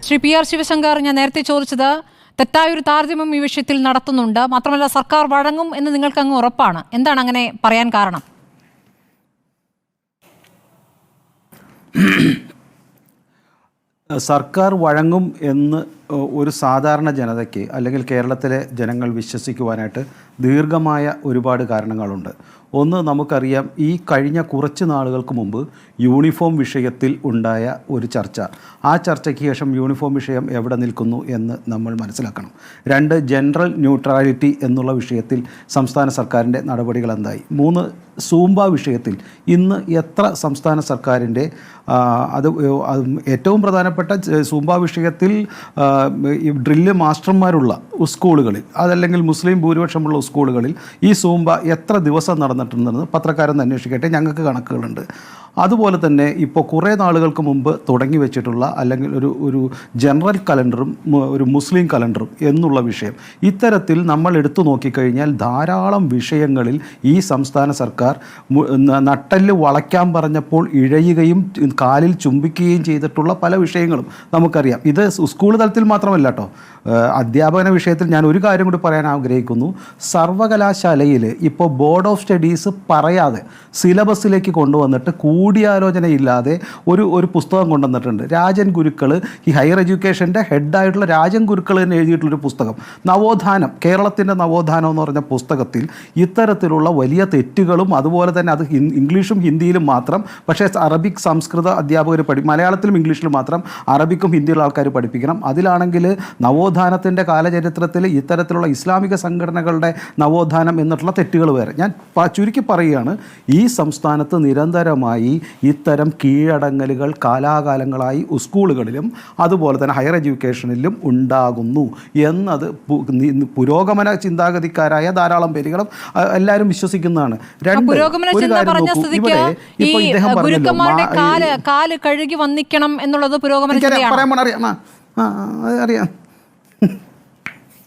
Shri P R Sivasankar, ഞാൻ നേരത്തെ ചോദിച്ചത് തെറ്റായൊരു താരതമ്യം ഈ വിഷയത്തിൽ നടത്തുന്നുണ്ട്. മാത്രമല്ല സർക്കാർ വഴങ്ങും എന്ന് നിങ്ങൾക്ക് അങ്ങ് ഉറപ്പാണ്. എന്താണ് അങ്ങനെ പറയാൻ കാരണം? സർക്കാർ വഴങ്ങും എന്ന് ഒരു സാധാരണ ജനതയ്ക്ക് അല്ലെങ്കിൽ കേരളത്തിലെ ജനങ്ങൾ വിശ്വസിക്കുവാനായിട്ട് ദീർഘമായ ഒരുപാട് കാരണങ്ങളുണ്ട്. ഒന്ന്, നമുക്കറിയാം, ഈ കഴിഞ്ഞ കുറച്ച് നാളുകൾക്ക് മുമ്പ് യൂണിഫോം വിഷയത്തിൽ ഉണ്ടായ ഒരു ചർച്ച, ആ ചർച്ചയ്ക്ക് ശേഷം യൂണിഫോം വിഷയം എവിടെ നിൽക്കുന്നു എന്ന് നമ്മൾ മനസ്സിലാക്കണം. രണ്ട്, ജനറൽ ന്യൂട്രാലിറ്റി എന്നുള്ള വിഷയത്തിൽ സംസ്ഥാന സർക്കാരിൻ്റെ നടപടികൾ എന്തായി? മൂന്ന്, സൂംബ വിഷയത്തിൽ ഇന്ന് എത്ര സംസ്ഥാന സർക്കാരിൻ്റെ അത് ഏറ്റവും പ്രധാനപ്പെട്ട സൂംബ വിഷയത്തിൽ ഈ ഡ്രില്ല് മാസ്റ്റർമാരുള്ള സ്കൂളുകളിൽ, അതല്ലെങ്കിൽ മുസ്ലിം ഭൂരിപക്ഷമുള്ള സ്കൂളുകളിൽ ഈ സൂംബ എത്ര ദിവസം നടന്നിട്ടുണ്ടെന്ന് പത്രക്കാരൊന്ന് അന്വേഷിക്കട്ടെ, ഞങ്ങൾക്ക് കണക്കുകളുണ്ട്. അതുപോലെ തന്നെ ഇപ്പോൾ കുറേ നാളുകൾക്ക് മുമ്പ് തുടങ്ങി വെച്ചിട്ടുള്ള അല്ലെങ്കിൽ ഒരു ജനറൽ കലണ്ടറും ഒരു മുസ്ലിം കലണ്ടറും എന്നുള്ള വിഷയം, ഇത്തരത്തിൽ നമ്മൾ എടുത്തു നോക്കിക്കഴിഞ്ഞാൽ ധാരാളം വിഷയങ്ങളിൽ ഈ സംസ്ഥാന സർക്കാർ നട്ടല് വളയ്ക്കാൻ പറഞ്ഞപ്പോൾ ഇഴയുകയും കാലിൽ ചുംബിക്കുകയും ചെയ്തിട്ടുള്ള പല വിഷയങ്ങളും നമുക്കറിയാം. ഇത് സ്കൂൾ തലത്തിൽ മാത്രമല്ല കേട്ടോ, അധ്യാപന വിഷയത്തിൽ ഞാൻ ഒരു കാര്യം കൂടി പറയാൻ ആഗ്രഹിക്കുന്നു. സർവകലാശാലയിൽ ഇപ്പോൾ ബോർഡ് ഓഫ് സ്റ്റഡീസ് പറയാതെ സിലബസിലേക്ക് കൊണ്ടുവന്നിട്ട് കൂടിയാലോചനയില്ലാതെ ഒരു പുസ്തകം കൊണ്ടുവന്നിട്ടുണ്ട്. രാജൻ ഗുരുക്കൾ, ഈ ഹയർ എഡ്യൂക്കേഷൻ്റെ ഹെഡായിട്ടുള്ള രാജൻ ഗുരുക്കൾ തന്നെ എഴുതിയിട്ടുള്ളൊരു പുസ്തകം, നവോത്ഥാനം, കേരളത്തിൻ്റെ നവോത്ഥാനം എന്ന് പറഞ്ഞ പുസ്തകത്തിൽ ഇത്തരത്തിലുള്ള വലിയ തെറ്റുകളും, അതുപോലെ തന്നെ അത് ഇംഗ്ലീഷും ഹിന്ദിയിലും മാത്രം, പക്ഷേ അറബിക് സംസ്കൃത അധ്യാപകർ മലയാളത്തിലും ഇംഗ്ലീഷിലും മാത്രം, അറബിക്കും ഹിന്ദിയിലുള്ള ആൾക്കാർ പഠിപ്പിക്കണം. അതിലാണെങ്കിൽ നവോത്ഥാനത്തിൻ്റെ കാലചരിത്രത്തിൽ ഇത്തരത്തിലുള്ള ഇസ്ലാമിക സംഘടനകളുടെ നവോത്ഥാനം എന്നിട്ടുള്ള തെറ്റുകൾ വേറെ. ഞാൻ ചുരുക്കി പറയുകയാണ്, ഈ സംസ്ഥാനത്ത് നിരന്തരമായി ഇത്തരം കീഴടങ്ങലുകൾ കാലാകാലങ്ങളായി സ്കൂളുകളിലും അതുപോലെ തന്നെ ഹയർ എഡ്യൂക്കേഷനിലും ഉണ്ടാകുന്നു എന്നത് പുരോഗമന ചിന്താഗതിക്കാരായ ധാരാളം പേരുകളും എല്ലാവരും വിശ്വസിക്കുന്നതാണ്. രണ്ട്, ഒരു കാര്യം നോക്കൂ, ഇവിടെ ഇപ്പോൾ ഇദ്ദേഹം പറഞ്ഞല്ലോ കാല് കഴുകി വന്നിക്കണം എന്നുള്ളത് പുരോഗമന അറിയാം.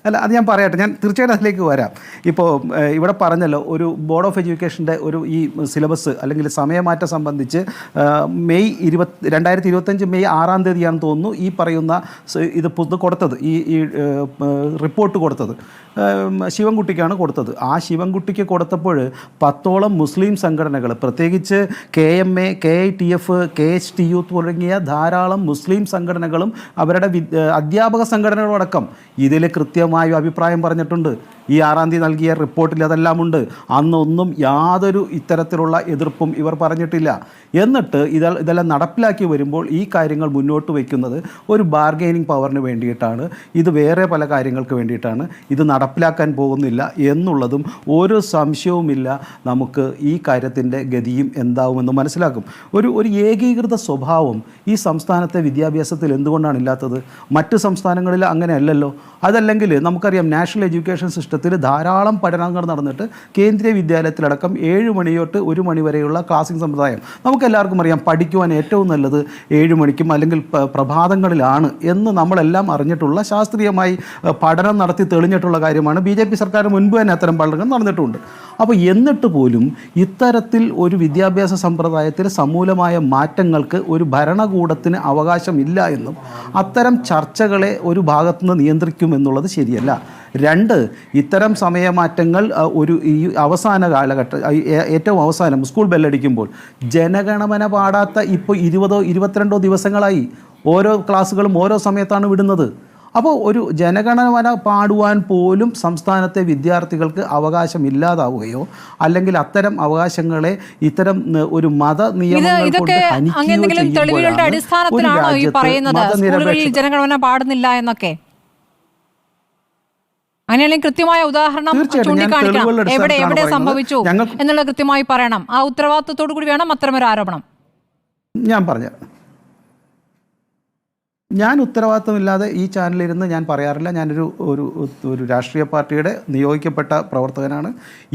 അല്ല, അത് ഞാൻ പറയട്ടെ, ഞാൻ തീർച്ചയായിട്ടും അതിലേക്ക് വരാം. ഇപ്പോൾ ഇവിടെ പറഞ്ഞല്ലോ, ഒരു ബോർഡ് ഓഫ് എഡ്യൂക്കേഷൻ്റെ ഒരു ഈ സിലബസ് അല്ലെങ്കിൽ സമയമാറ്റം സംബന്ധിച്ച് മെയ് 2025 മെയ് 6 തീയതിയാണെന്ന് തോന്നുന്നു ഈ പറയുന്ന ഇത് കൊടുത്തത്, ഈ റിപ്പോർട്ട് കൊടുത്തത് ശിവൻകുട്ടിക്കാണ് കൊടുത്തത്. ആ ശിവൻകുട്ടിക്ക് കൊടുത്തപ്പോൾ 10ഓളം മുസ്ലിം സംഘടനകൾ, പ്രത്യേകിച്ച് KMA, KITF, KHTU തുടങ്ങിയ ധാരാളം മുസ്ലിം സംഘടനകളും അവരുടെ അധ്യാപക സംഘടനകളടക്കം ഇതിൽ കൃത്യമായ അഭിപ്രായം പറഞ്ഞിട്ടുണ്ട്. ഈ 6 തീയതി നൽകിയ റിപ്പോർട്ടിൽ അതെല്ലാം ഉണ്ട്. അന്നൊന്നും യാതൊരു ഇത്തരത്തിലുള്ള എതിർപ്പും ഇവർ പറഞ്ഞിട്ടില്ല. എന്നിട്ട് ഇതെല്ലാം നടപ്പിലാക്കി വരുമ്പോൾ ഈ കാര്യങ്ങൾ മുന്നോട്ട് വയ്ക്കുന്നത് ഒരു ബാർഗെയിനിങ് പവറിന് വേണ്ടിയിട്ടാണ്, ഇത് വേറെ പല കാര്യങ്ങൾക്ക് വേണ്ടിയിട്ടാണ്, ഇത് നടപ്പിലാക്കാൻ പോകുന്നില്ല എന്നുള്ളതും ഒരു സംശയവുമില്ല. നമുക്ക് ഈ കാര്യത്തിൻ്റെ ഗതിയും എന്താവുമെന്ന് മനസ്സിലാക്കും. ഒരു ഏകീകൃത സ്വഭാവം ഈ സംസ്ഥാനത്തെ വിദ്യാഭ്യാസത്തിൽ എന്തുകൊണ്ടാണ് ഇല്ലാത്തത്? മറ്റ് സംസ്ഥാനങ്ങളിൽ അങ്ങനെയല്ലല്ലോ. അതല്ലെങ്കിൽ നമുക്കറിയാം, നാഷണൽ എഡ്യൂക്കേഷൻ സിസ്റ്റത്തിൽ ധാരാളം പഠനങ്ങൾ നടന്നിട്ട് കേന്ദ്രീയ വിദ്യാലയത്തിലടക്കം 7 മണി തൊട്ട് 1 മണി വരെയുള്ള ക്ലാസിംഗ് സമ്പ്രദായം. നമുക്കെല്ലാവർക്കും അറിയാം, പഠിക്കുവാൻ ഏറ്റവും നല്ലത് 7 മണിക്കും അല്ലെങ്കിൽ പ്രഭാതങ്ങളിലാണ് എന്ന് നമ്മളെല്ലാം അറിഞ്ഞിട്ടുള്ള, ശാസ്ത്രീയമായി പഠനം നടത്തി തെളിഞ്ഞിട്ടുള്ള കാര്യമാണ്. BJP സർക്കാർ മുൻപ് തന്നെ അത്തരം പഠനങ്ങൾ നടന്നിട്ടുണ്ട്. അപ്പോൾ എന്നിട്ട് പോലും ഇത്തരത്തിൽ ഒരു വിദ്യാഭ്യാസ സമ്പ്രദായത്തിൽ സമൂലമായ മാറ്റങ്ങൾക്ക് ഒരു ഭരണകൂടത്തിന് അവകാശമില്ല എന്നും അത്തരം ചർച്ചകളെ ഒരു ഭാഗത്തുനിന്ന് നിയന്ത്രിക്കുമെന്നുള്ളത് ശരിയല്ല. രണ്ട്, ഇത്തരം സമയമാറ്റങ്ങൾ ഈ അവസാന കാലഘട്ടം, ഏറ്റവും അവസാനം സ്കൂൾ ബെല്ലടിക്കുമ്പോൾ ജനഗണമന പാടാത്ത ഇപ്പോൾ 20-22 ദിവസങ്ങളായി ഓരോ ക്ലാസ്സുകളും ഓരോ സമയത്താണ് വിടുന്നത്. അപ്പോൾ ഒരു ജനഗണമന പാടുവാൻ പോലും സംസ്ഥാനത്തെ വിദ്യാർത്ഥികൾക്ക് അവകാശമില്ലാതാവുകയോ അല്ലെങ്കിൽ അത്തരം അവകാശങ്ങളെ ഇത്തരം ഒരു മത നിയമങ്ങൾ കൊണ്ട് ജനഗണമന പാടുന്നില്ല എന്നൊക്കെ അങ്ങനെയാണെങ്കിൽ കൃത്യമായ ഉദാഹരണം ചൂണ്ടിക്കാണിക്കണം. എവിടെ സംഭവിച്ചു എന്നുള്ള കൃത്യമായി പറയണം. ആ ഉത്തരവാദിത്വത്തോടു കൂടി വേണം അത്തരമൊരു ആരോപണം. ഞാൻ പറഞ്ഞു, ഞാൻ ഉത്തരവാദിത്തമില്ലാതെ ഈ ചാനലിരുന്ന് ഞാൻ പറയാറില്ല. ഞാനൊരു ഒരു രാഷ്ട്രീയ പാർട്ടിയുടെ നിയോഗിക്കപ്പെട്ട പ്രവർത്തകനാണ്.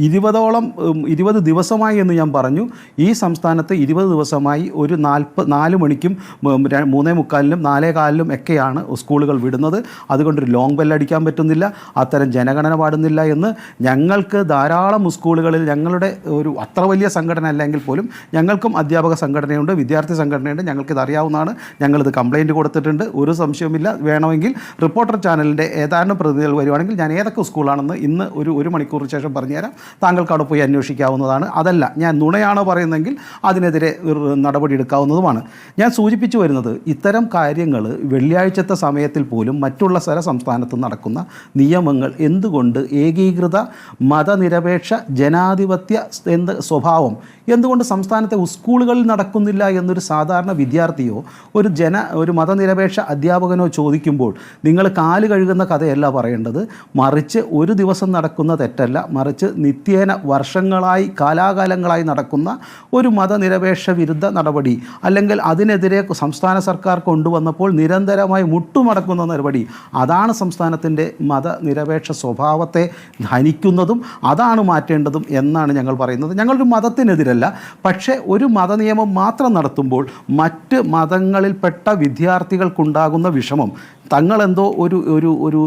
20 ദിവസമായി എന്ന് ഞാൻ പറഞ്ഞു. ഈ സംസ്ഥാനത്ത് 20 ദിവസമായി ഒരു 4 മണിക്കും 3:45-നും 4:15-നും ഒക്കെയാണ് സ്കൂളുകൾ വിടുന്നത്. അതുകൊണ്ടൊരു ലോങ് ബെല്ലടിക്കാൻ പറ്റുന്നില്ല, അത്തരം ജനഗണന പാടുന്നില്ല എന്ന് ഞങ്ങൾക്ക് ധാരാളം സ്കൂളുകളിൽ, ഞങ്ങളുടെ ഒരു അത്ര വലിയ സംഘടന അല്ലെങ്കിൽ പോലും ഞങ്ങൾക്കും അധ്യാപക സംഘടനയുണ്ട്, വിദ്യാർത്ഥി സംഘടനയുണ്ട്, ഞങ്ങൾക്കിത് അറിയാവുന്നതാണ്. ഞങ്ങളിത് കംപ്ലയിൻറ്റ് കൊടുത്തിട്ടുണ്ട്. നടക്കുന്നുണ്ട്, ഒരു സംശയവുമില്ല. വേണമെങ്കിൽ റിപ്പോർട്ടർ ചാനലിൻ്റെ ഏതാനും പ്രതിനിധികൾ വരുവാണെങ്കിൽ ഞാൻ ഏതൊക്കെ സ്കൂളാണെന്ന് ഇന്ന് ഒരു മണിക്കൂർ ശേഷം പറഞ്ഞുതരാം. താങ്കൾക്ക് അവിടെ പോയി അന്വേഷിക്കാവുന്നതാണ്. അതല്ല ഞാൻ നുണയാണോ പറയുന്നതെങ്കിൽ അതിനെതിരെ നടപടി എടുക്കാവുന്നതുമാണ്. ഞാൻ സൂചിപ്പിച്ചു വരുന്നത് ഇത്തരം കാര്യങ്ങൾ വെള്ളിയാഴ്ചത്തെ സമയത്തിൽ പോലും മറ്റുള്ള സ്ഥല സംസ്ഥാനത്ത് നടക്കുന്ന നിയമങ്ങൾ എന്തുകൊണ്ട് ഏകീകൃത മതനിരപേക്ഷ ജനാധിപത്യ സ്വഭാവം എന്തുകൊണ്ട് സംസ്ഥാനത്തെ സ്കൂളുകളിൽ നടക്കുന്നില്ല എന്നൊരു സാധാരണ വിദ്യാർത്ഥിയോ ഒരു മതനിരപേക്ഷ അധ്യാപകനോ ചോദിക്കുമ്പോൾ നിങ്ങൾ കാല് കഴുകുന്ന കഥയല്ല പറയേണ്ടത്. മറിച്ച് ഒരു ദിവസം നടക്കുന്ന തെറ്റല്ല, മറിച്ച് നിത്യേന വർഷങ്ങളായി കാലാകാലങ്ങളായി നടക്കുന്ന ഒരു മതനിരപേക്ഷ വിരുദ്ധ നടപടി അല്ലെങ്കിൽ അതിനെതിരെ സംസ്ഥാന സർക്കാർ കൊണ്ടുവന്നപ്പോൾ നിരന്തരമായി മുട്ടുമടക്കുന്ന നടപടി, അതാണ് സംസ്ഥാനത്തിൻ്റെ മതനിരപേക്ഷ സ്വഭാവത്തെ ധനിക്കുന്നതും അതാണ് മാറ്റേണ്ടതും എന്നാണ് ഞങ്ങൾ പറയുന്നത്. ഞങ്ങളൊരു മതത്തിനെതിരല്ല, പക്ഷേ ഒരു മതനിയമം മാത്രം നടത്തുമ്പോൾ മറ്റ് മതങ്ങളിൽപ്പെട്ട വിദ്യാർത്ഥികൾക്കുണ്ടാകുന്ന വിഷമം തങ്ങളെന്തോ ഒരു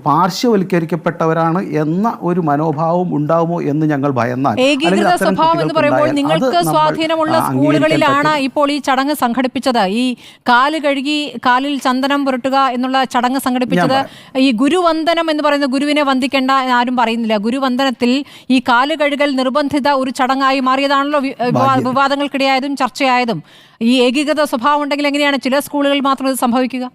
പാർശ്വവൽക്കരിക്കപ്പെട്ടവരാണ് എന്ന ഒരു മനോഭാവം ഉണ്ടാവുമോ എന്ന് ഞങ്ങൾ ഭയന്നാൽ, ഏകീകൃത സ്വഭാവം എന്ന് പറയുമ്പോൾ നിങ്ങൾക്ക് സ്വാധീനമുള്ള സ്കൂളുകളിലാണ് ഇപ്പോൾ ഈ ചടങ്ങ് സംഘടിപ്പിച്ചത്. ഈ കാല് കഴുകി കാലിൽ ചന്ദനം പുരട്ടുക എന്നുള്ള ചടങ്ങ് സംഘടിപ്പിച്ചത് ഈ ഗുരുവന്ദനം എന്ന് പറയുന്ന ഗുരുവിനെ വന്ദിക്കേണ്ട ആരും പറയുന്നില്ല. ഗുരുവന്ദനത്തിൽ ഈ കാല് കഴുകൽ നിർബന്ധിത ഒരു ചടങ്ങായി മാറിയതാണല്ലോ വിവാദങ്ങൾക്കിടയായതും ചർച്ചയായതും. ഈ ഏകീകൃത സ്വഭാവം ഉണ്ടെങ്കിൽ എങ്ങനെയാണ് ചില സ്കൂളുകളിൽ മാത്രം ഇത് സംഭവിക്കുക?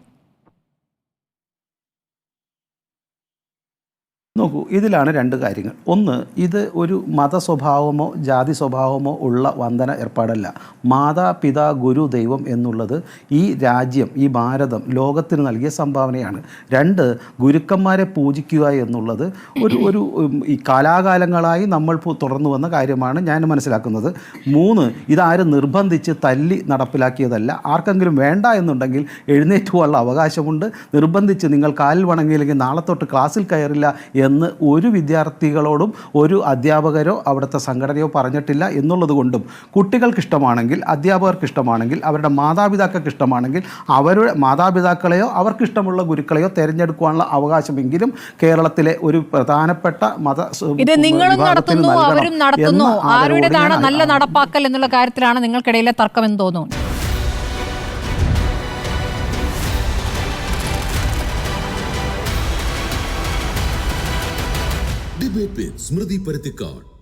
നോക്കൂ, ഇതിലാണ് രണ്ട് കാര്യങ്ങൾ. ഒന്ന്, ഇത് ഒരു മതസ്വഭാവമോ ജാതി സ്വഭാവമോ ഉള്ള വന്ദന ഏർപ്പാടല്ല. മാതാപിതാ ഗുരു ദൈവം എന്നുള്ളത് ഈ രാജ്യം, ഈ ഭാരതം ലോകത്തിന് നൽകിയ സംഭാവനയാണ്. രണ്ട്, ഗുരുക്കന്മാരെ പൂജിക്കുക എന്നുള്ളത് ഒരു ഈ കാലാകാലങ്ങളായി നമ്മൾ തുടർന്നു വന്ന കാര്യമാണ് ഞാൻ മനസ്സിലാക്കുന്നത്. മൂന്ന്, ഇതാരും നിർബന്ധിച്ച് തല്ലി നടപ്പിലാക്കിയതല്ല. ആർക്കെങ്കിലും വേണ്ട എന്നുണ്ടെങ്കിൽ എഴുന്നേറ്റ് പോകാനുള്ള അവകാശമുണ്ട്. നിർബന്ധിച്ച് നിങ്ങൾ കാലിൽ വണങ്ങിയില്ലെങ്കിൽ നാളെ തൊട്ട് ക്ലാസ്സിൽ കയറില്ല എന്ന് ഒരു വിദ്യാർത്ഥികളോടും ഒരു അധ്യാപകരോ അവിടുത്തെ സംഘടനയോ പറഞ്ഞിട്ടില്ല എന്നുള്ളത് കൊണ്ടും കുട്ടികൾക്ക് ഇഷ്ടമാണെങ്കിൽ, അധ്യാപകർക്ക് ഇഷ്ടമാണെങ്കിൽ, അവരുടെ മാതാപിതാക്കൾക്ക് ഇഷ്ടമാണെങ്കിൽ അവരുടെ മാതാപിതാക്കളെയോ അവർക്കിഷ്ടമുള്ള ഗുരുക്കളെയോ തിരഞ്ഞെടുക്കുവാനുള്ള അവകാശമെങ്കിലും കേരളത്തിലെ ഒരു പ്രധാനപ്പെട്ട ഇത് നിങ്ങളും നടത്തുന്നു അവരും നടത്തുന്നു, ആരുടേതാണ് നല്ല നടപ്പാക്കൽ എന്നുള്ള കാര്യത്തിലാണ് നിങ്ങൾക്കിടയിലെ തർക്കം എന്ന് തോന്നുന്നു. Debate with Smriti Parithikar.